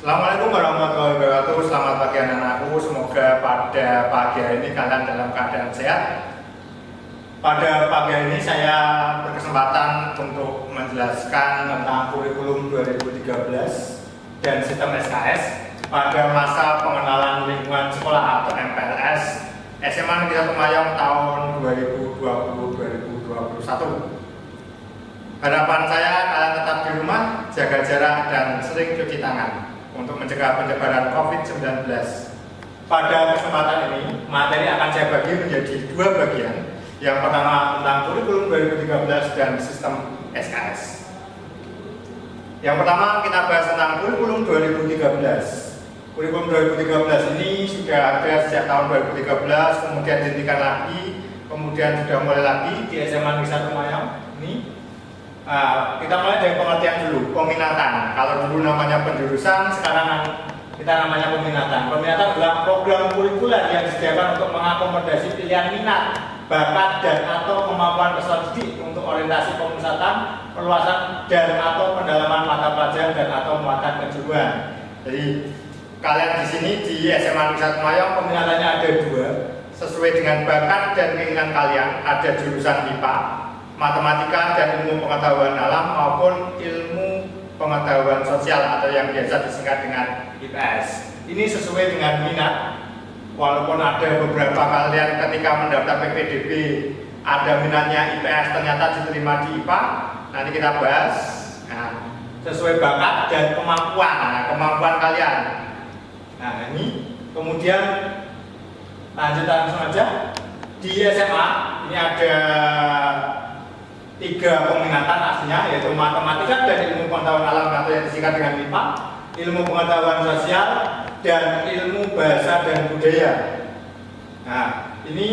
Assalamualaikum warahmatullahi wabarakatuh. Selamat pagi anak-anakku. Semoga pada pagi hari ini kalian dalam keadaan sehat. Pada pagi hari ini saya berkesempatan untuk menjelaskan tentang kurikulum 2013 dan sistem SKS pada masa pengenalan lingkungan sekolah atau MPLS SMA Negeri 1 Mayong tahun 2020-2021. Harapan saya kalian tetap di rumah, jaga jarak dan sering cuci tangan untuk mencegah penyebaran COVID-19. Pada kesempatan ini, materi akan saya bagi menjadi dua bagian. Yang pertama tentang kurikulum 2013 dan sistem SKS. Yang pertama kita bahas tentang kurikulum 2013. Kurikulum 2013 ini sudah ada sejak tahun 2013, kemudian dihentikan lagi, kemudian sudah mulai lagi di SMA Negeri 1 Mayong ini. Kita mulai dari pengertian dulu, peminatan. Kalau dulu namanya penjurusan, sekarang kita namanya peminatan. Peminatan adalah program kurikuler yang disediakan untuk mengakomodasi pilihan minat, bakat dan atau kemampuan peserta didik untuk orientasi pemusatan, perluasan dan atau pendalaman mata pelajaran dan atau muatan kejuruan. Jadi kalian di sini di SMA Negeri 1 Mayong peminatannya ada dua, sesuai dengan bakat dan keinginan kalian. Ada jurusan MIPA, matematika dan ilmu pengetahuan alam maupun ilmu pengetahuan sosial atau yang biasa disingkat dengan IPS. Ini sesuai dengan minat. Walaupun ada beberapa kalian ketika mendaftar PPDB ada minatnya IPS ternyata diterima di IPA. Nanti kita bahas. Sesuai bakat dan kemampuan. Kemampuan kalian. Ini kemudian lanjut langsung aja. Di SMA ini ada 3 peminatan aslinya, yaitu matematika dan ilmu pengetahuan alam atau yang disingkat dengan MIPA, ilmu pengetahuan sosial dan ilmu bahasa dan budaya. Ini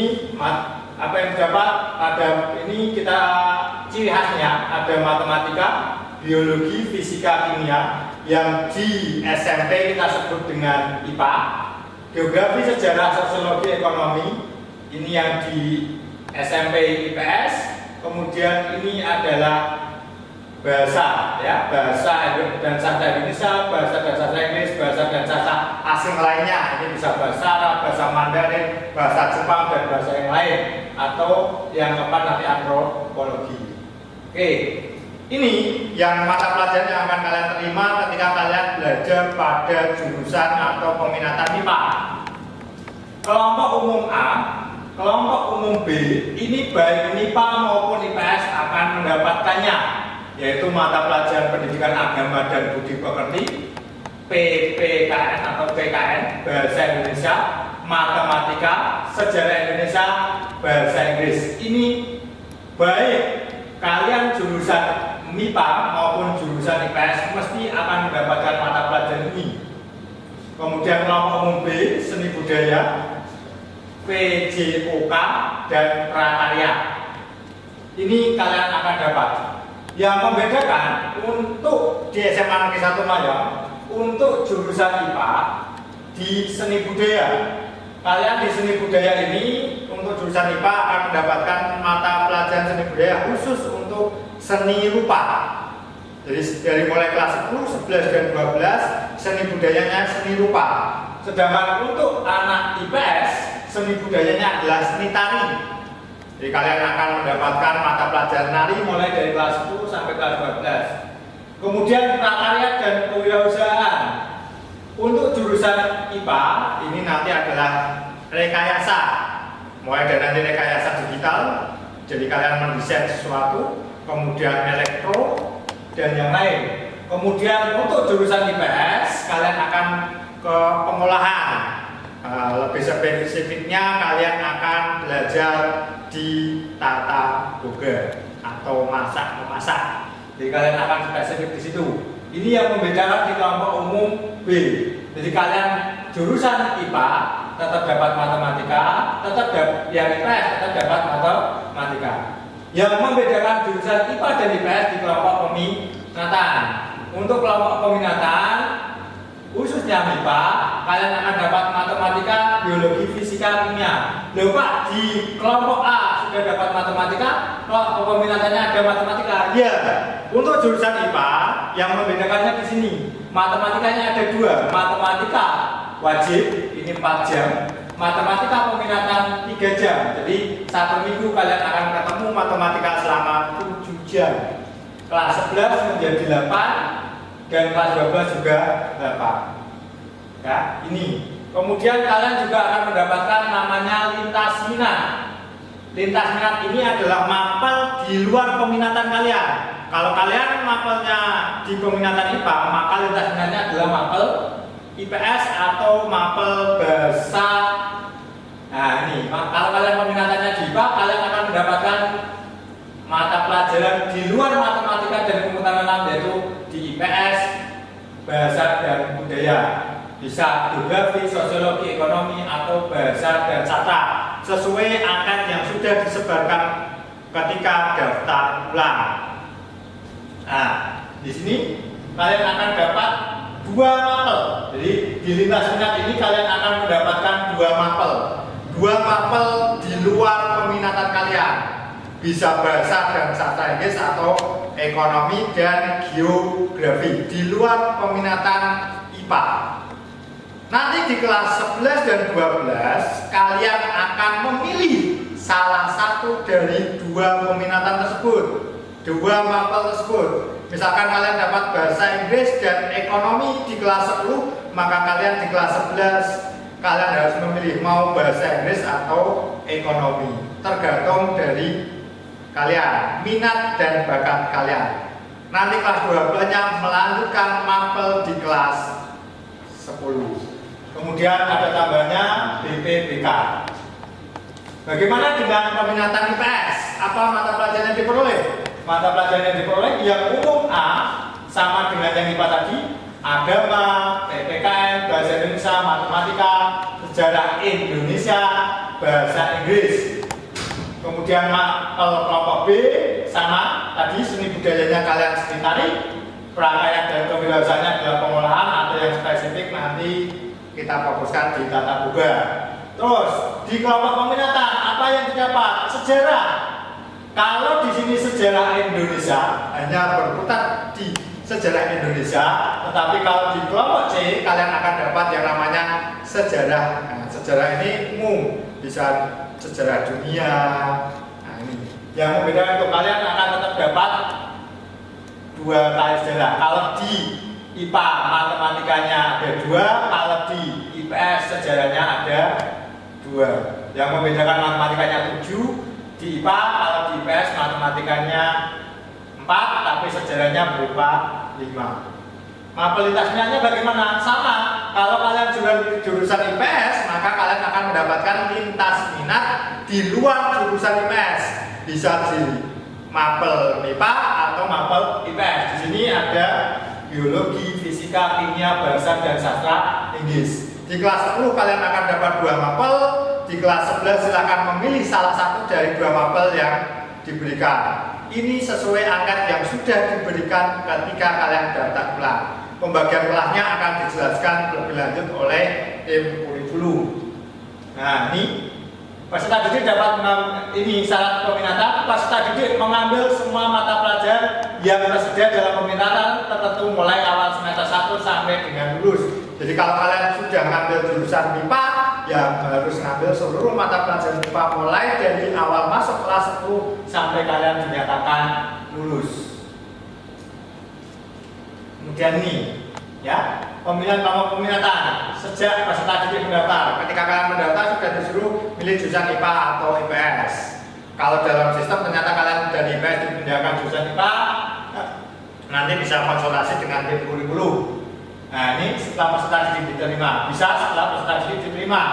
apa yang dapat ada ini kita ciri khasnya ada matematika, biologi, fisika, kimia yang di SMP kita sebut dengan IPA, geografi, sejarah, sosiologi, ekonomi ini yang di SMP IPS. Kemudian ini adalah bahasa, ya, bahasa dan sastra Indonesia, bahasa dan sastra Inggris, bahasa dan sastra asing lainnya. Ini bisa bahasa Arab, bahasa Mandarin, bahasa Jepang dan bahasa yang lain. Atau yang keempat nanti antropologi. Oke, ini yang mata pelajaran yang akan kalian terima ketika kalian belajar pada jurusan atau peminatan MIPA. Kelompok umum A, kelompok umum B, ini baik MIPA maupun IPS akan mendapatkannya, yaitu mata pelajaran pendidikan agama dan budi pekerti, PPKN atau PKN, bahasa Indonesia, matematika, sejarah Indonesia, bahasa Inggris. Ini baik kalian jurusan MIPA maupun jurusan IPS mesti akan mendapatkan mata pelajaran ini. Kemudian kelompok umum B, seni budaya, PJOK dan prakarya. Ini kalian akan dapat. Yang membedakan untuk di SMA Negeri 1 Mayong untuk jurusan IPA di seni budaya. Kalian di seni budaya ini untuk jurusan IPA akan mendapatkan mata pelajaran seni budaya khusus untuk seni rupa. Jadi dari mulai kelas 10, 11 dan 12 seni budayanya seni rupa. Sedangkan untuk anak IPS seni budayanya adalah seni tari. Jadi kalian akan mendapatkan mata pelajaran nari mulai dari kelas 10 sampai kelas 12. Kemudian prakarya dan kewirausahaan. Untuk jurusan IPA ini nanti adalah rekayasa. Mulai dari nanti rekayasa digital. Jadi kalian mendesain sesuatu, kemudian elektro dan yang lain. Kemudian untuk jurusan IPS kalian akan ke pengolahan. Lebih spesifiknya kalian akan belajar di tata boga atau memasak. Jadi kalian akan spesifik di situ. Ini yang membedakan di kelompok umum B. Jadi kalian jurusan IPA tetap dapat matematika, tetap yang IPS tetap dapat matematika. Yang membedakan jurusan IPA dan IPS di kelompok peminatan. Untuk kelompok peminatan khususnya MIPA, kalian akan dapat matematika, biologi, fisika, kimia. Loh Pak, di kelompok A sudah dapat matematika, kok peminatannya ada matematika? Iya. Untuk jurusan IPA yang membedakannya di sini, matematikanya ada dua, matematika wajib ini 4 jam, matematika peminatan 3 jam. Jadi 1 minggu kalian akan ketemu matematika selama 7 jam. Kelas 11 menjadi 8 dan kelas 12 juga 8. Ya, ini. Kemudian kalian juga akan mendapatkan namanya lintas minat. Lintas minat ini adalah mapel di luar peminatan kalian. Kalau kalian mapelnya di peminatan IPA, maka lintas minatnya adalah mapel IPS atau mapel bahasa. Nah ini, kalau kalian peminatannya di IPA, kalian akan mendapatkan mata pelajaran di luar matematika dan komputer alam, yaitu di IPS, bahasa dan budaya. Bisa geografi, sosiologi, ekonomi, atau bahasa dan sastra sesuai angkat yang sudah disebarkan ketika daftar ulang. Nah, di sini kalian akan dapat 2 mapel. Jadi di lintas minat ini kalian akan mendapatkan 2 mapel. 2 mapel di luar peminatan kalian. Bisa bahasa dan sastra Inggris atau ekonomi dan geografi di luar peminatan IPA. Nanti di kelas 11 dan 12 kalian akan memilih salah satu dari 2 peminatan tersebut, 2 mapel tersebut. Misalkan kalian dapat bahasa Inggris dan ekonomi di kelas 10, maka kalian di kelas 11 kalian harus memilih mau bahasa Inggris atau ekonomi. Tergantung dari kalian, minat dan bakat kalian. Nanti kelas 12-nya melanjutkan mapel di kelas 10. Kemudian ada tambahnya BPBK. Bagaimana dengan peminatan IPS? Apa mata pelajaran yang diperoleh? Mata pelajaran yang diperoleh yang umum A sama dengan yang IPA tadi, agama, PPKN, bahasa Indonesia, matematika, sejarah Indonesia, bahasa Inggris. Kemudian kelompok B sama tadi, seni budayanya kalian seni tari, prakayaan dan kewirausahaannya adalah pengolahan, atau yang spesifik nanti kita fokuskan di tata boga. Terus di kelompok peminatan apa yang didapat? Sejarah. Kalau di sini sejarah Indonesia hanya berputar di sejarah Indonesia, tetapi kalau di kelompok C kalian akan dapat yang namanya sejarah. Nah, sejarah ini umum, bisa sejarah dunia. Nah, ini yang membedakan untuk kalian akan tetap dapat 2 kali sejarah. Kalau di IPA matematikanya ada 2, kalau di IPS sejarahnya ada 2. Yang membedakan matematikanya 7 di IPA, kalau di IPS matematikanya 4, tapi sejarahnya berupa 5. Mapel lintas minatnya bagaimana? Sama. Kalau kalian jurusan IPS, maka kalian akan mendapatkan lintas minat di luar jurusan IPS. Bisa di mapel MIPA atau mapel IPS. Di sini ada biologi, fisika, kimia, bahasa dan sastra Inggris. Di kelas 10 kalian akan dapat 2 mapel. Di kelas 11 silakan memilih salah satu dari 2 mapel yang diberikan. Ini sesuai angkat yang sudah diberikan ketika kalian daftar ulang. Pembagian kelasnya akan dijelaskan lebih lanjut oleh tim kurikulum. Nah, ini peserta didik dapat ini syarat peminatan. Peserta didik mengambil semua mata pelajaran yang tersedia dalam peminatan tertentu mulai awal semester 1 sampai dengan lulus. Jadi kalau kalian sudah ngambil jurusan MIPA, ya harus ngambil seluruh mata pelajaran MIPA mulai dari awal masuk kelas 10 sampai kalian dinyatakan lulus. Kemudian ini, ya, pemilihan nomor peminatan sejak peserta didik mendaftar. Ketika kalian mendaftar sudah disuruh milih jurusan IPA atau IPS. Kalau dalam sistem ternyata kalian dari IPS dipindahkan jurusan IPA, nanti bisa konsultasi dengan tim kurikulum. Nah, ini setelah peserta didik diterima, bisa setelah peserta didik diterima.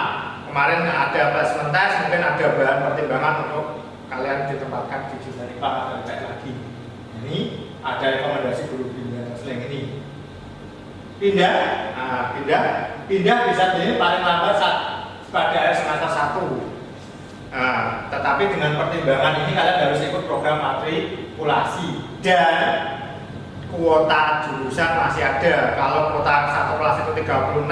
Kemarin ada placement test, mungkin ada bahan pertimbangan untuk kalian ditempatkan di jurusan IPA atau IPS lagi. Ini ada rekomendasi guru bimbingan selain ini. Pindah bisa jadi paling lambat pada semester 1. Nah, tetapi dengan pertimbangan ini kalian harus ikut program matrikulasi dan kuota jurusan masih ada. Kalau kuota satu kelas itu 36,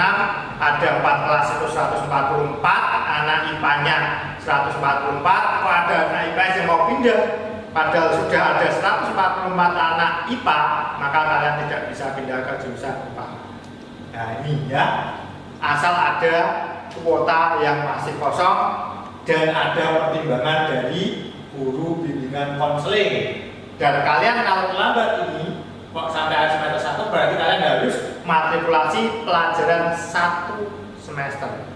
ada 4 kelas itu 144, anak IPA-nya 144. Pada anak IPS yang mau pindah padahal sudah ada 144 anak IPA, maka kalian tidak bisa pindah ke jurusan IPA. Nah ini ya, asal ada kuota yang masih kosong dan ada pertimbangan dari guru bimbingan konseling. Dan kalian kalau terlambat ini kok sampai semester 1, berarti kalian harus matrikulasi pelajaran 1 semester.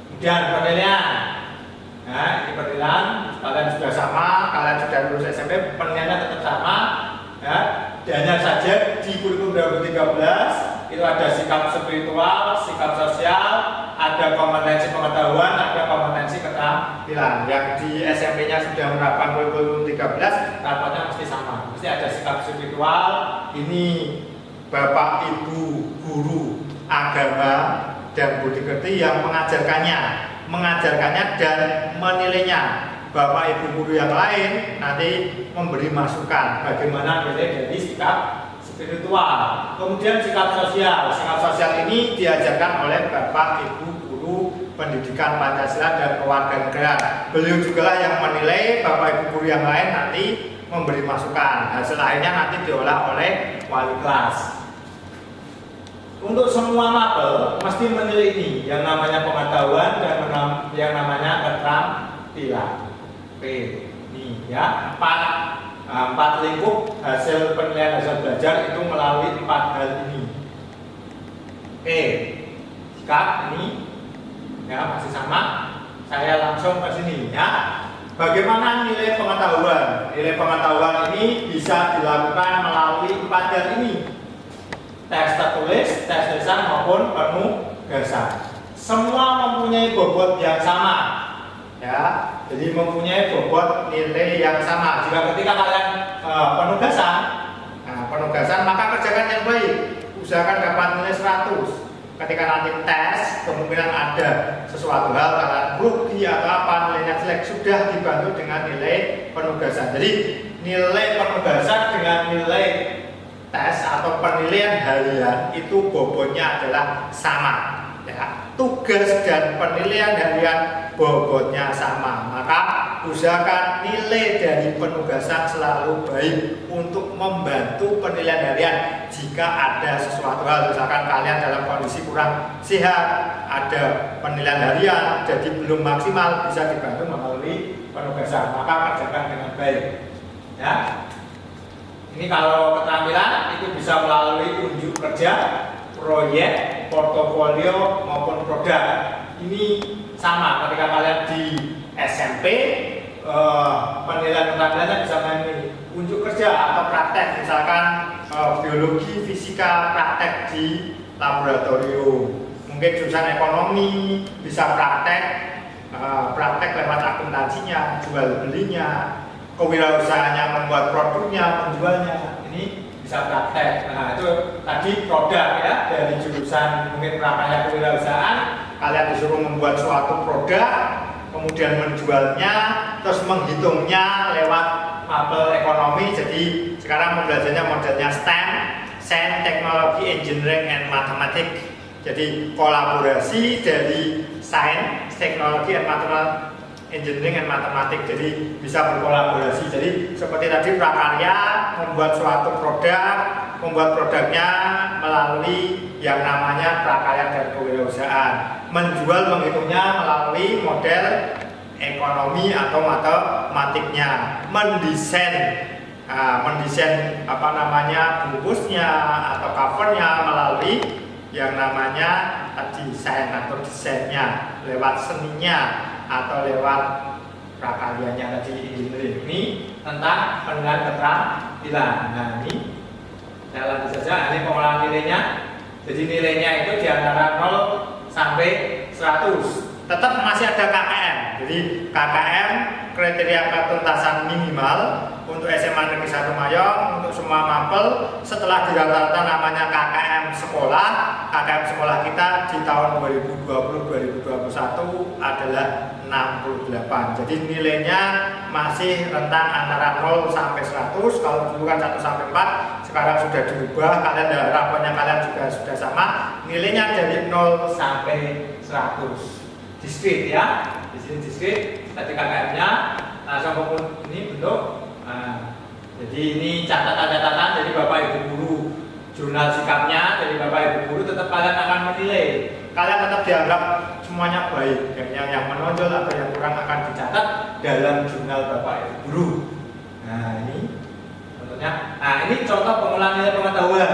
Kemudian penilaian. Nah, ini penilaian kalian sudah sama, kalian sudah lulus SMP, penilaiannya tetap sama. Ya, dan hanya saja di kurikulum 2013 itu ada sikap spiritual, sikap sosial, ada kompetensi pengetahuan, ada kompetensi keterampilan. Yang di SMP-nya sudah menerapkan kurikulum 13, rapotnya mesti sama. Mesti ada sikap spiritual. Ini Bapak Ibu guru agama dan budi pekerti yang mengajarkannya dan menilainya. Bapak Ibu guru yang lain nanti memberi masukan bagaimana nilai dari sikap spiritual. Kemudian sikap sosial. Sikap sosial ini diajarkan oleh Bapak Ibu guru pendidikan Pancasila dan kewarganegaraan. Beliau juga yang menilai, Bapak Ibu guru yang lain nanti memberi masukan. Hasil akhirnya nanti diolah oleh wali kelas. Untuk semua mapel mesti menilai ini yang namanya pengetahuan dan yang namanya keterampilan. Oke, ini ya, 4 lingkup hasil penilaian hasil belajar itu melalui 4 hal ini. Oke, sikap ini ya masih sama. Saya langsung ke sini ya. Bagaimana nilai pengetahuan? Nilai pengetahuan ini bisa dilakukan melalui 4 hal ini. Tes tertulis, tes lisan maupun penugasan. Semua mempunyai bobot yang sama. Ya, jadi mempunyai bobot nilai yang sama. Jika ketika kalian penugasan, maka kerjakan yang baik. Usahakan dapat nilai 100. Ketika nanti tes, kemungkinan ada sesuatu hal kalian rugi atau apa nilainya jelek, sudah dibantu dengan nilai penugasan. Jadi nilai penugasan dengan nilai tes atau penilaian harian itu bobotnya adalah sama. Ya, tugas dan penilaian harian bobotnya sama, maka usahakan nilai dari penugasan selalu baik untuk membantu penilaian harian. Jika ada sesuatu hal, misalkan kalian dalam kondisi kurang sehat, ada penilaian harian jadi belum maksimal, bisa dibantu melalui penugasan, maka kerjakan dengan baik. Ya, ini kalau keterampilan itu bisa melalui unjuk kerja, proyek, portofolio maupun produk. Ini sama ketika kalian di SMP, penilaian keterampilannya bisa melalui unjuk kerja atau praktek, misalkan biologi, fisika, praktek di laboratorium. Mungkin jurusan ekonomi bisa praktek lewat akuntansinya, jual belinya, kewirausahaannya membuat produknya, menjualnya. Ini bisa praktek. Nah, itu tadi produk ya, dari jurusan mungkin prakarya kewirausahaan, kalian disuruh membuat suatu produk, kemudian menjualnya, terus menghitungnya lewat mapel ekonomi. Jadi sekarang belajarnya modelnya STEM, Science, Technology, Engineering, and Mathematics. Jadi kolaborasi dari Science, Technology, and Mathematics, Engineering and Mathematics, jadi bisa berkolaborasi. Jadi seperti tadi prakarya membuat suatu produk, membuat produknya melalui yang namanya prakarya dan kewirausahaan. Menjual, menghitungnya melalui model ekonomi atau matematiknya. Mendesain bungkusnya atau covernya melalui yang namanya desain atau desainnya, lewat seninya atau lewat prakaryanya tadi engineering. Ini tentang penilaian keterampilan. Nah, ini saya lanjut saja. Ini pengolahan nilainya. Jadi nilainya itu di antara 0 sampai 100. Tetap masih ada KKM. Jadi KKM kriteria ketuntasan minimal untuk SMA Negeri 1 Mayong, untuk semua mapel setelah dirata-rata namanya KKM sekolah. KKM sekolah kita di tahun 2020-2021 adalah 68. Jadi nilainya masih rentang antara 0 sampai 100. Kalau dulu kan 1 sampai 4, sekarang sudah dirubah. Kalian rapotnya kalian juga sudah sama. Nilainya dari 0 sampai 100. Diskrit ya. Di sini diskrit, ketika KM-nya langsung ini bentuk. Nah, jadi ini catatan-catatan dari Bapak Ibu guru, jurnal sikapnya dari Bapak Ibu guru tetap kalian akan menilai. Kalian tetap dianggap semuanya baik, yang menonjol atau yang kurang akan dicatat dalam jurnal Bapak Ibu guru. Nah ini contohnya. Nah ini contoh pengulangan nilai pengetahuan.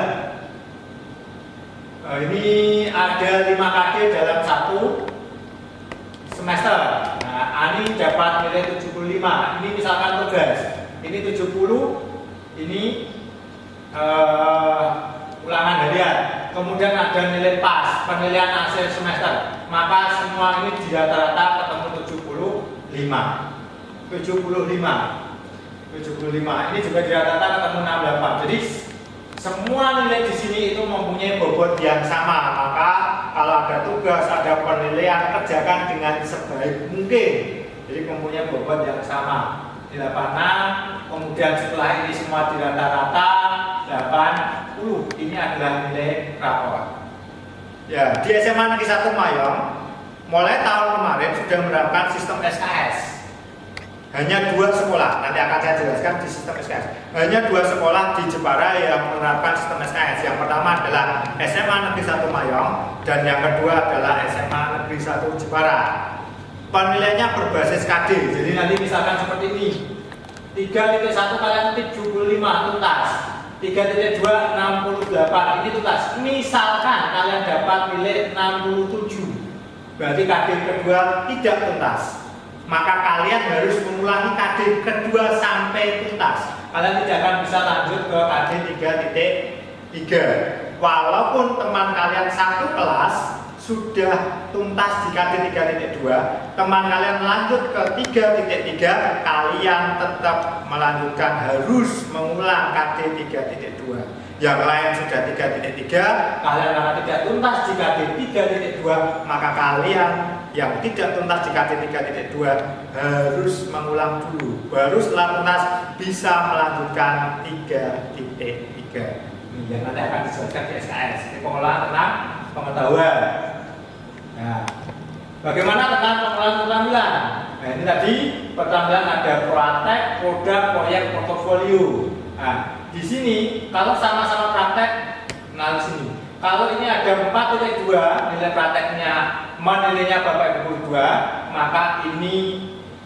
Ini ada 5 KD dalam 1 semester. Nah ini dapat nilai 75. Ini misalkan tugas. Ini 70. Ini ulangan harian. Kemudian ada nilai pas, penilaian akhir semester. Maka semua ini di rata-rata ketemu 75. Ini juga di rata-rata ketemu 68. Jadi semua nilai di sini itu mempunyai bobot yang sama. Maka kalau ada tugas, ada penilaian, kerjakan dengan sebaik mungkin. Jadi mempunyai bobot yang sama. Di 86, kemudian setelah ini semua di rata-rata 80. Ini adalah nilai rapor. Ya, di SMA Negeri 1 Mayong mulai tahun kemarin sudah menerapkan sistem SKS. Hanya 2 sekolah, nanti akan saya jelaskan di sistem SKS. Hanya 2 sekolah di Jepara yang menerapkan sistem SKS. Yang pertama adalah SMA Negeri 1 Mayong dan yang kedua adalah SMA Negeri 1 Jepara. Penilaiannya berbasis KD. Jadi nanti misalkan seperti ini. 3.1 kalian 75 tuntas. 3.2 68 ini tuntas. Misalkan kalian dapat nilai 67. Berarti KD kedua tidak tuntas. Maka kalian harus mengulangi KD kedua sampai tuntas. Kalian tidak akan bisa lanjut ke KD 3.3. Walaupun teman kalian satu kelas sudah tuntas di KD 3.2, teman kalian lanjut ke 3.3, kalian tetap melanjutkan harus mengulang KD 3.2. Yang lain sudah 3.3, kalian karena tidak tuntas di KD 3.2, maka kalian yang tidak tuntas di KD 3.2 harus mengulang dulu. Baru setelah tuntas bisa melanjutkan 3.3. Ini yang nanti akan dijelaskan di SKS, di pengolahan tentang pengetahuan. Nah, bagaimana tentang pengolahan keterampilan? Nah, ini tadi keterampilan ada praktek, produk, proyek, portofolio. Nah, di sini kalau sama-sama praktek, nah di sini. Kalau ini ada 4.2 nilai prakteknya, nilainya Bapak Ibu 2, maka ini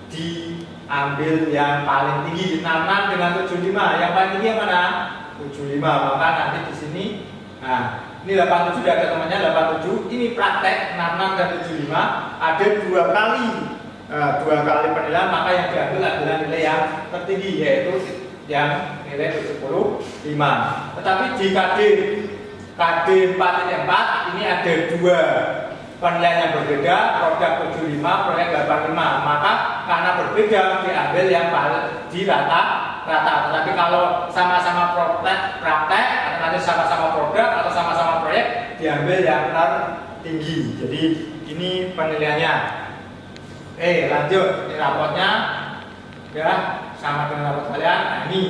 diambil yang paling tinggi 66 dengan 75. Yang paling tinggi yang mana? 75. Maka nanti di sini, nah ini 87 ada temannya 87. Ini praktek 66 dan 75. Ada 2 kali, 2 kali penilaian, maka yang diambil adalah nilai yang tertinggi yaitu yang nilai 75. Tetapi di KD 4.4 ini ada 2 penilaian yang berbeda, produk 75, proyek 85. Maka karena berbeda diambil yang di rata-rata. Tetapi kalau sama-sama praktek atau nanti sama-sama produk atau sama-sama proyek diambil yang tertinggi. Jadi ini penilaiannya. Lanjut, ini raportnya ya sama dengan raport kalian. Nah ini.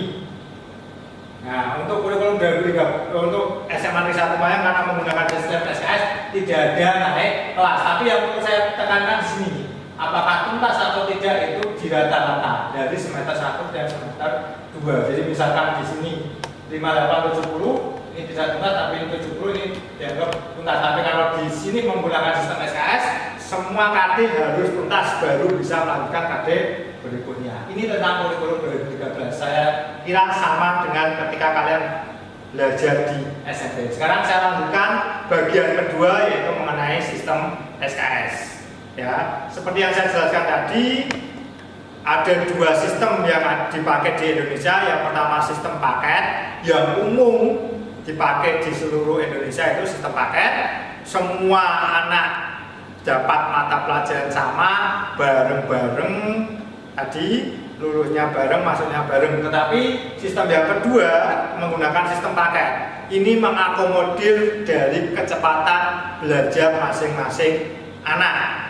Nah, untuk kurikulum 2003 untuk SMA Negeri 1 Mayang karena menggunakan sistem SKS tidak ada naik kelas. Tapi yang perlu saya tekankan di sini, apakah tuntas atau tidak itu di rata-rata dari semester 1 dan semester 2. Jadi misalkan di sini 5870 ini tidak tuntas, tapi 70 ini dianggap tuntas. Tapi kalau di sini menggunakan sistem SKS, semua KD harus tuntas baru bisa melanjutkan KD berikutnya. Ini tentang kurikulum 2013. Saya kira sama dengan ketika kalian belajar di SMP. Sekarang saya lanjutkan bagian kedua yaitu mengenai sistem SKS. Ya, seperti yang saya jelaskan tadi, ada 2 sistem yang dipakai di Indonesia. Yang pertama sistem paket yang umum dipakai di seluruh Indonesia, itu sistem paket. Semua anak dapat mata pelajaran sama, bareng-bareng. Tadi lulusnya bareng, masuknya bareng. Tetapi sistem yang kedua menggunakan sistem paket. Ini mengakomodir dari kecepatan belajar masing-masing anak.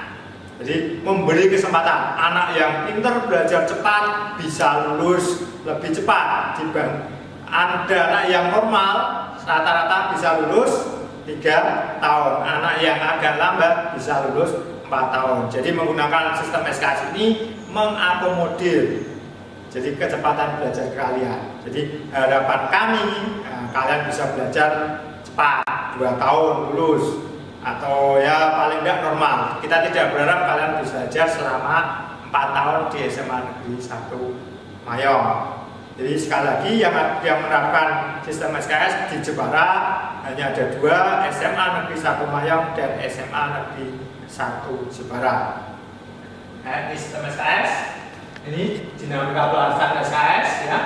Jadi memberi kesempatan anak yang pintar belajar cepat bisa lulus lebih cepat dibanding anak yang normal rata-rata bisa lulus 3 tahun. Anak yang agak lambat bisa lulus 4 4 tahun. Jadi menggunakan sistem SKS ini mengakomodir jadi kecepatan belajar kalian. Jadi harapan kami kalian bisa belajar cepat 2 tahun lulus atau ya paling tidak normal. Kita tidak berharap kalian bisa belajar selama 4 tahun di SMA Negeri 1 Mayong. Jadi sekali lagi yang menerapkan sistem SKS di Jepara hanya ada 2, SMA Negeri 1 Mayong dan SMA Negeri 1 Jepara. Ini sistem SKS, ini dinamika pelaksanaan SKS ya.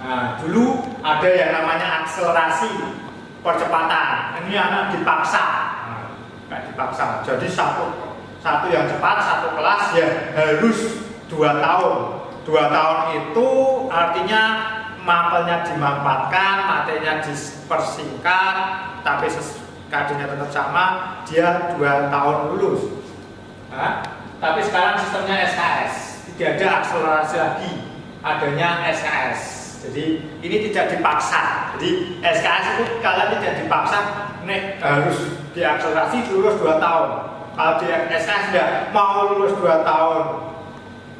Nah, dulu ada yang namanya akselerasi percepatan. Ini anak dipaksa, nggak dipaksa. Jadi satu yang cepat, satu kelas ya harus 2 tahun. 2 tahun itu artinya mapelnya dimanfaatkan, materinya dipersingkat, tapi KD-nya tetap sama, dia 2 tahun lulus. Nah, tapi sekarang sistemnya SKS, tidak ada akselerasi lagi, adanya SKS. Jadi ini tidak dipaksa. Jadi SKS itu kalian tidak dipaksa, nih harus diakselerasi lulus 2 tahun. Kalau di SKS tidak mau lulus 2 tahun,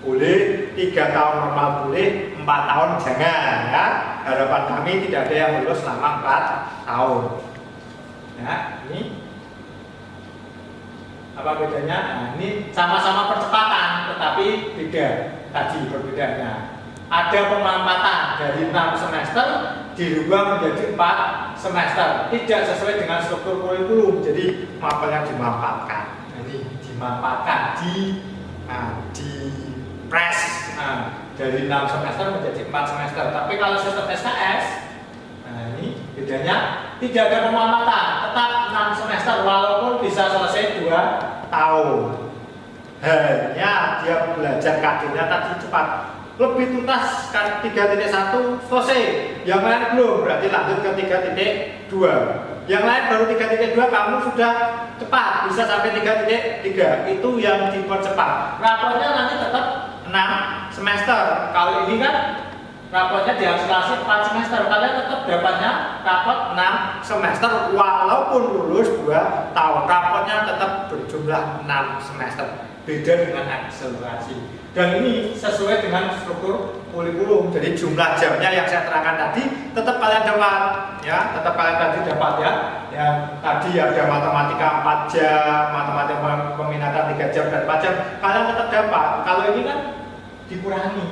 boleh 3 tahun normal boleh, 4 tahun jangan ya. Harapan kami tidak ada yang lulus selama 4 tahun. Ya, ini apa bedanya? Nah, ini sama-sama percepatan, tetapi beda tadi perbedaannya. Ada pemampatan dari 6 semester dirubah menjadi 4 semester, tidak sesuai dengan struktur kurikulum. Jadi mapelnya dimanfaatkan. Nah, ini dimanfaatkan di press dari 6 semester menjadi 4 semester. Tapi kalau sistem SKS, nah ini bedanya tidak ada pemampatan, tetap 6 semester walaupun bisa selesai 2 tahun. Hanya dia belajar KD-nya tadi cepat, lebih tuntas 3.1 selesai, yang lain belum, berarti lanjut ke 3.2. Yang lain baru 3.2, kamu sudah cepat bisa sampai 3.3, itu yang dipercepat. Raportnya nanti tetap 6 semester. Kalau ini kan raportnya diakselerasi 4 semester, kalian tetap dapatnya raport 6 semester walaupun lulus 2 tahun. Raportnya tetap berjumlah 6 semester, beda dengan akselerasi. Dan ini sesuai dengan struktur kurikulum. Jadi jumlah jamnya yang saya terangkan tadi tetap kalian dapat ya, tetap kalian tadi dapat ya. Yang tadi ada matematika 4 jam, matematika peminatan 3 jam dan 4 jam, kalian tetap dapat. Kalau ini kan dikurangi.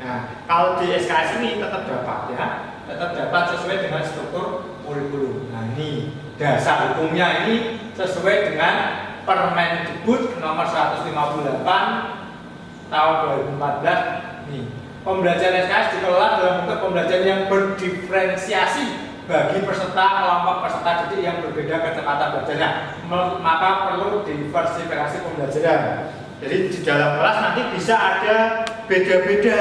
Nah, kalau di SKS ini tetap dapat ya, tetap dapat sesuai dengan struktur kurikulum. Nah, ini dasar hukumnya ini sesuai dengan Permendikbud nomor 158 tahun 2014. Nih, pembelajaran SKS dikelola dalam bentuk pembelajaran yang berdiferensiasi bagi peserta kelompok peserta didik yang berbeda kecepatan belajarnya. Maka perlu diversifikasi pembelajaran. Jadi di dalam kelas nanti bisa ada beda-beda.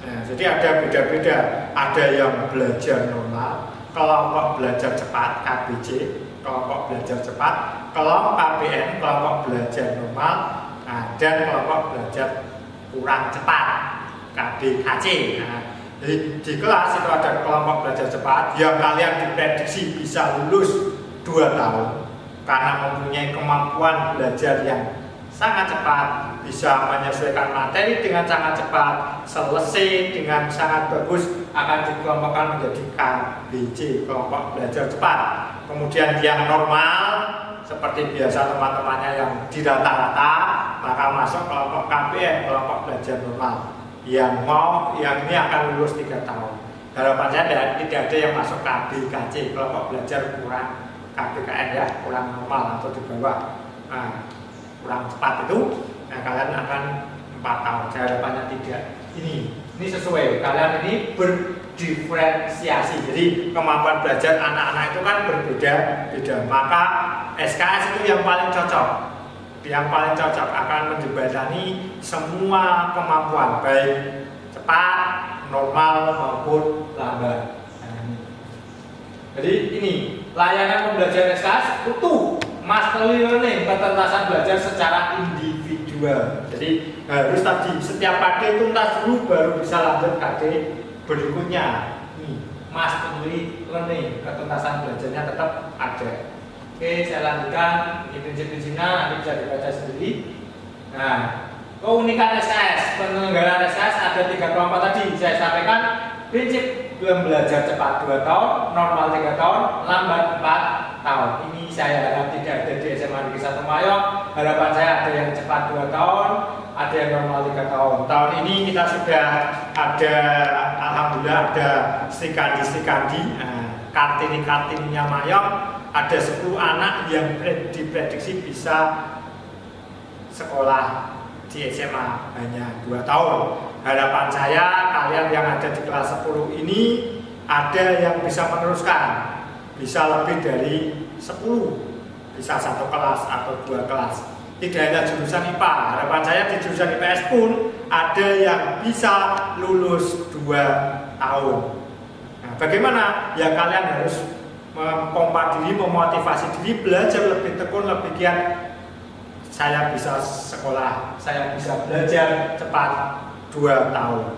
Nah, jadi ada beda-beda. Ada yang belajar normal, kelompok belajar cepat (KBC), kelompok belajar cepat, kelompok KBN, kelompok belajar normal, dan kelompok belajar kurang cepat (KBKC). Nah, jadi di kelas itu ada kelompok belajar cepat yang kalian diprediksi bisa lulus 2 tahun karena mempunyai kemampuan belajar yang sangat cepat, bisa menyesuaikan materi dengan sangat cepat, selesai dengan sangat bagus, akan dikelompokkan menjadi KBC, kelompok belajar cepat. Kemudian yang normal seperti biasa teman-temannya yang di rata-rata, maka masuk kelompok KBN, kelompok belajar normal. Yang ini akan lulus 3 tahun. Harapan saya tidak ada yang masuk KBKC, kelompok belajar kurang KBKN ya, kurang normal atau di bawah. Nah, kurang cepat itu, nah kalian akan 4 tahun. Saya harapannya tidak. Ini sesuai. Kalian ini berdiferensiasi. Jadi kemampuan belajar anak-anak itu kan berbeda-beda. Maka SKS itu yang paling cocok. Yang paling cocok akan menjembatani semua kemampuan, baik cepat, normal maupun lambat. Jadi ini layanan pembelajaran SKS utuh. Mastery learning, ketuntasan belajar secara individual. Jadi harus tadi setiap KD tuntas dulu baru bisa lanjut KD berikutnya. Mastery learning, ketuntasan belajarnya tetap ada. Oke, saya lanjutkan. Ini prinsip-prinsipnya nanti bisa dibaca sendiri. Nah, keunikan SKS, penyelenggaraan SKS ada 3 kelompok tadi. Saya sampaikan prinsip belajar cepat 2 tahun, normal 3 tahun, lambat 4 tahun. Ini saya harap tidak ada di SMA Negeri 1 Mayong. Harapan saya ada yang cepat 2 tahun, ada yang normal 3 tahun. Tahun ini kita sudah ada, alhamdulillah ada Stikandi, Kartini-Kartininya Mayong. Ada 10 anak yang diprediksi bisa sekolah di SMA hanya 2 tahun. Harapan saya kalian yang ada di kelas 10 ini ada yang bisa meneruskan, bisa lebih dari 10, bisa 1 kelas atau 2 kelas. Tidak hanya jurusan IPA, harapan saya di jurusan IPS pun ada yang bisa lulus 2 tahun. Nah, bagaimana? Ya kalian harus mempompa diri, memotivasi diri, belajar lebih tekun, lebih giat. Saya bisa sekolah, saya bisa belajar cepat 2 tahun.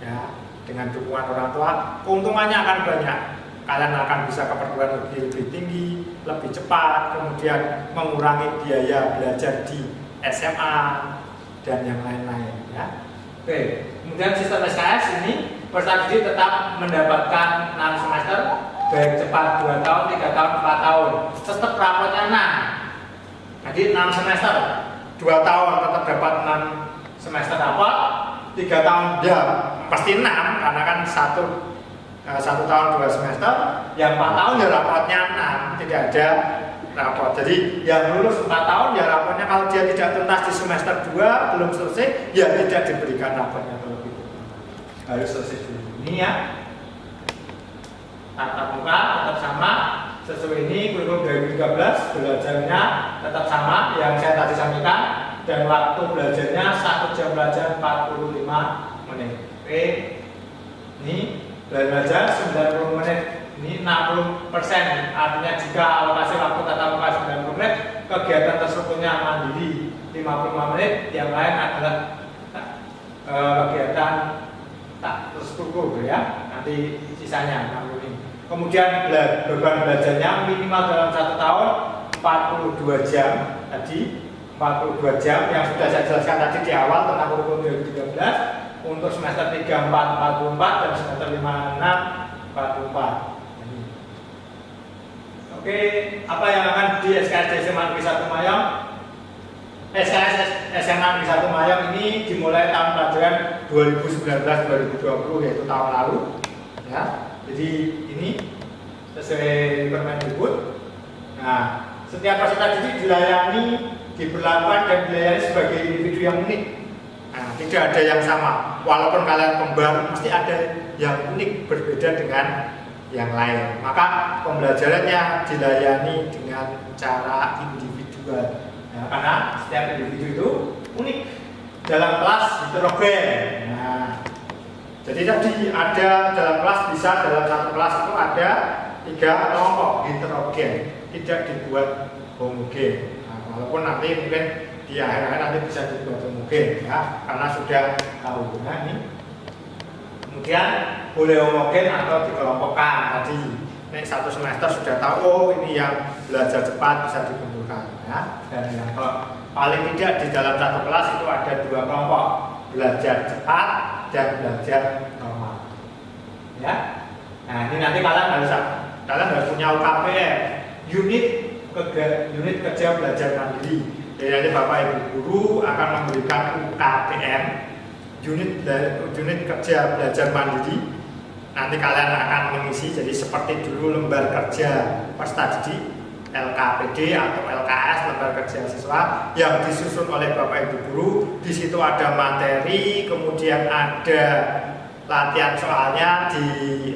Ya, dengan dukungan orang tua, keuntungannya akan banyak. Kalian akan bisa ke perguruan lebih tinggi, lebih cepat, kemudian mengurangi biaya belajar di SMA dan yang lain-lain. Ya. Oke, kemudian sistem SKS ini peserta didik tetap mendapatkan 6 semester, baik cepat 2 tahun, 3 tahun, 4 tahun. Tetap rapotnya 6. Jadi 6 semester, 2 tahun tetap dapat 6 semester rapot, 3 tahun ya pasti 6 karena kan 1 tahun 2 semester, yang 4 tahun ya rapotnya 6, tidak ada rapot. Jadi yang lulus 4 tahun ya rapotnya kalau dia tidak tuntas di semester 2 belum selesai ya tidak diberikan rapotnya terlebih dahulu. Harus selesai dulu. Ini ya. Tatap muka tetap sama sesuai ini kurikulum 2013 belajarnya tetap sama yang saya tadi sampaikan dan waktu belajarnya 1 jam belajar 45 menit. Oke, ini belajar 90 menit, ini 60%. Artinya jika alokasi waktu tatap muka 90 menit, kegiatan terstrukturnya mandiri 55 menit, yang lain adalah kegiatan tak terstruktur ya. Nanti sisanya 60 menit. Kemudian beban belajarnya minimal dalam 1 tahun 42 jam tadi, 42 jam yang sudah saya jelaskan tadi di awal tentang kurikulum 2013 untuk semester 3, 4, 44 dan semester 5, 6, 44. Oke, apa yang akan di SKS SMA Negeri 1 Mayong? SKS SMA Negeri 1 Mayong ini dimulai tahun pelajaran 2019-2020 yaitu tahun lalu ya. Jadi ini sesuai Permendikbud. Nah, setiap peserta didik dilayani, diberlakukan dan dilayani sebagai individu yang unik. Nah, tidak ada yang sama. Walaupun kalian kembar, mesti ada yang unik berbeda dengan yang lain. Maka pembelajarannya dilayani dengan cara individual. Nah, karena setiap individu itu unik. Dalam kelas heterogen. Nah, jadi tadi ada dalam kelas bisa dalam 1 kelas itu ada 3 kelompok heterogen, tidak dibuat homogen. Nah, walaupun nanti mungkin di akhir-akhir nanti bisa dibuat homogen ya, karena sudah tahu. Nah, ini kemudian boleh homogen atau dikelompokkan tadi. Ini 1 semester sudah tahu oh ini yang belajar cepat bisa dikumpulkan ya. Dan yang paling tidak di dalam 1 kelas itu ada 2 kelompok, belajar cepat dan belajar normal. Ya. Nah, ini nanti kalian harus punya UKPM, unit kerja belajar mandiri. Jadi nanti Bapak Ibu guru akan memberikan UKPM, unit kerja belajar mandiri. Nanti kalian akan mengisi jadi seperti dulu lembar kerja peserta didik LKPD atau LKS, lembar kerja siswa yang disusun oleh Bapak Ibu guru. Di situ ada materi, kemudian ada latihan soalnya, di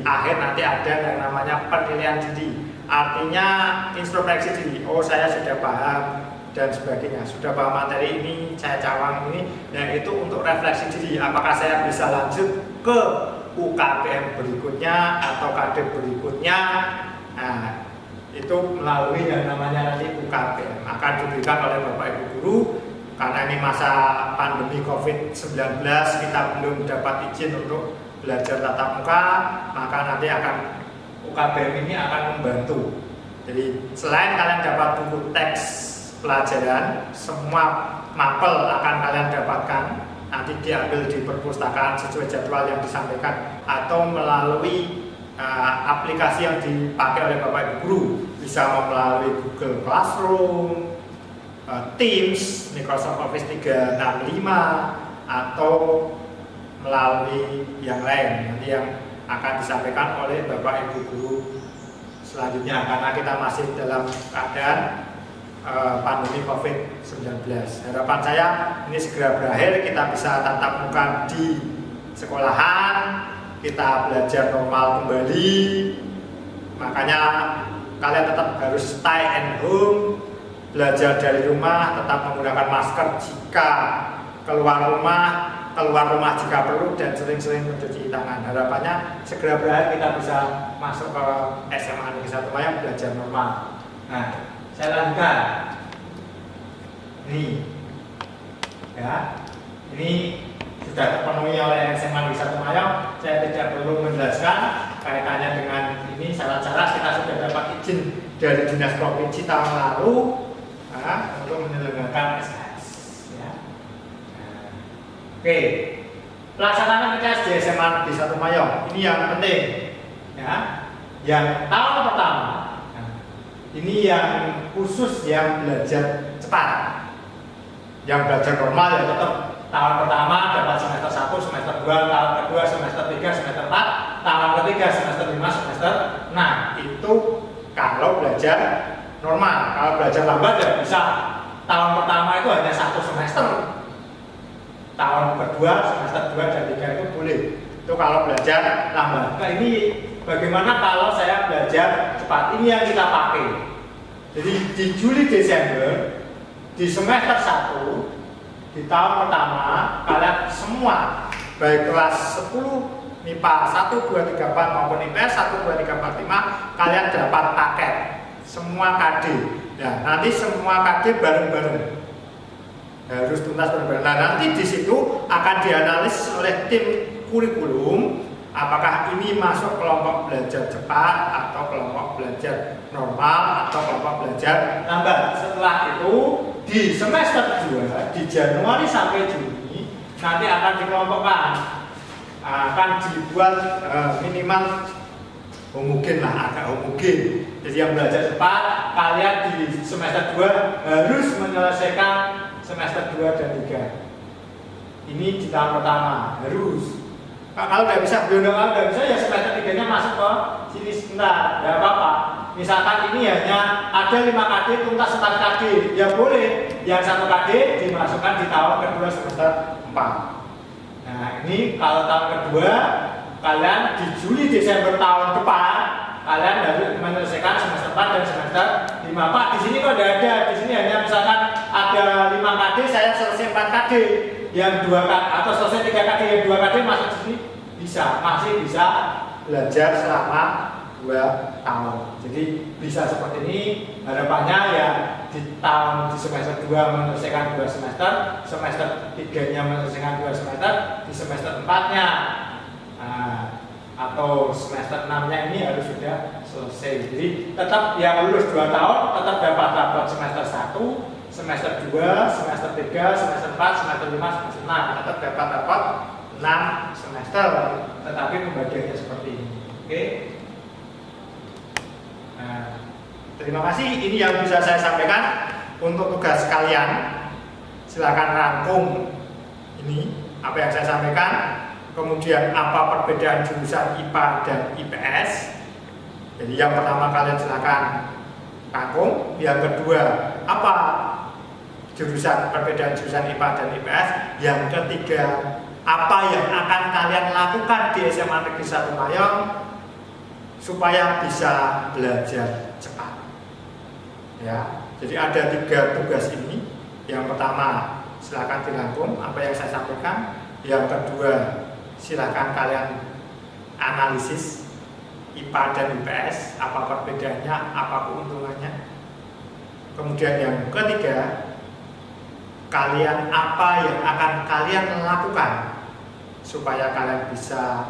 akhir nanti ada yang namanya penilaian diri. Artinya introspeksi diri. Oh, saya sudah paham dan sebagainya. Sudah paham materi ini, saya cawang ini. Yang itu untuk refleksi diri. Apakah saya bisa lanjut ke UKPM berikutnya atau KD berikutnya? Nah, itu melalui yang namanya nanti UKPM akan diberikan oleh Bapak Ibu guru. Karena ini masa pandemi COVID-19 kita belum dapat izin untuk belajar tatap muka, maka nanti akan UKPM ini akan membantu Jadi selain kalian dapat buku teks pelajaran, semua mapel akan kalian dapatkan nanti diambil di perpustakaan sesuai jadwal yang disampaikan atau melalui aplikasi yang dipakai oleh Bapak Ibu guru, bisa melalui Google Classroom, Teams, Microsoft Office 365 atau melalui yang lain nanti yang akan disampaikan oleh Bapak Ibu guru selanjutnya, karena kita masih dalam keadaan pandemi COVID-19. Harapan saya ini segera berakhir, kita bisa tatap muka di sekolahan, kita belajar normal kembali. Makanya kalian tetap harus stay at home, belajar dari rumah, tetap menggunakan masker jika keluar rumah jika perlu, dan sering-sering mencuci tangan. Harapannya segera berakhir, kita bisa masuk ke SMA Negeri 1 Mayang belajar normal. Nah, saya lanjutkan. Ini, ya, ini sudah terpenuhi oleh SMA Negeri 1 Mayang. Saya tidak perlu menjelaskan kaitannya dengan ini syarat-syarat. Kita sudah dapat izin dari Dinas Provinsi tahun lalu untuk menyelenggarakan SKS. Ya. Oke, pelaksanaan SKS di SMA Negeri 1 Mayang ini yang penting, ya. Yang tahun pertama, ini yang khusus yang belajar cepat. Yang belajar normal ya tetap tahun pertama dapat semester 1, semester 2, tahun kedua semester 3, semester 4, tahun ketiga semester 5, semester 6. Itu kalau belajar normal. Kalau belajar lambat ya bisa tahun pertama itu hanya 1 semester. Tahun kedua semester 2 dan 3 itu boleh. Itu kalau belajar lambat. Nah, ini bagaimana kalau saya belajar cepat? Ini yang kita pakai. Jadi di Juli Desember di semester 1 di tahun pertama kalian semua baik kelas 10 MIPA 1, 2, 3, 4 maupun IPS 1, 2, 3, 4, 5 kalian dapat paket semua KD. Nah, nanti semua KD bareng-bareng harus tuntas bareng-bareng. Nah, nanti di situ akan dianalisis oleh tim kurikulum apakah ini masuk kelompok belajar cepat atau kelompok belajar normal atau kelompok belajar lambat. Setelah itu di semester 2 di Januari sampai Juni nanti akan dikelompokkan, akan dibuat minimal homogen lah, agak homogen. Jadi yang belajar cepat kalian di semester 2 harus menyelesaikan semester 2 dan 3. Ini di tahun pertama harus. Kalau nggak bisa, belum nggak bisa ya semester 3-nya masuk ke sini sebentar, nggak apa-apa. Misalkan ini hanya ada 5 KD tuntas sekali KD, ya boleh. Yang 1 KD dimasukkan di tahun kedua semester 4. Nah, ini kalau tahun kedua kalian di Juli Desember tahun depan kalian harus menyelesaikan semester 4 dan semester 5. Pak, di sini kok tidak ada. Di sini hanya misalkan ada 5 KD, saya selesai 4 KD. Yang 2 KD atau selesai 3 KD, yang 2 KD masuk di sini bisa, masih bisa belajar selama 2 tahun. Jadi bisa seperti ini. Harapannya ya di semester 2 menyelesaikan 2 semester, semester 3-nya menyelesaikan 2 semester, di semester 4-nya atau semester 6-nya ini harus sudah selesai. Jadi tetap yang lulus 2 tahun tetap dapat rapot semester 1, semester 2, semester 3, semester 4, semester 5, semester 6 tetap dapat rapot 6 semester, tetapi pembagiannya seperti ini. Oke. Nah, terima kasih. Ini yang bisa saya sampaikan untuk tugas kalian. Silakan rangkum ini apa yang saya sampaikan. Kemudian apa perbedaan jurusan IPA dan IPS. Jadi yang pertama kalian silakan rangkum. Yang kedua apa perbedaan jurusan IPA dan IPS. Yang ketiga apa yang akan kalian lakukan di SMA Negeri 1 Mayang supaya bisa belajar cepat. Ya, jadi ada 3 tugas ini. Yang pertama silakan dirangkum apa yang saya sampaikan. Yang kedua silakan kalian analisis IPA dan IPS, apa perbedaannya, apa keuntungannya. Kemudian yang ketiga, kalian apa yang akan kalian lakukan supaya kalian bisa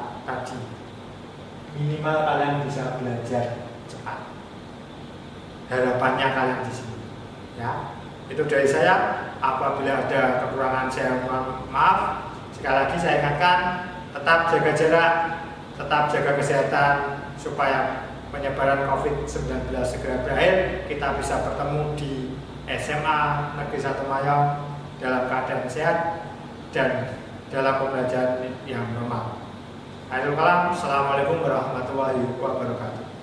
minimal kalian bisa belajar cepat. harapannya kalian di sini. Ya, itu dari saya. Apabila ada kekurangan saya mohon maaf. Sekali lagi saya ingatkan, tetap jaga jarak, tetap jaga kesehatan supaya penyebaran COVID-19 segera berakhir. Kita bisa bertemu di SMA Negeri 1 Mayong dalam keadaan sehat dan dalam pembelajaran yang normal. Akhirul kalam, Assalamualaikum warahmatullahi wabarakatuh.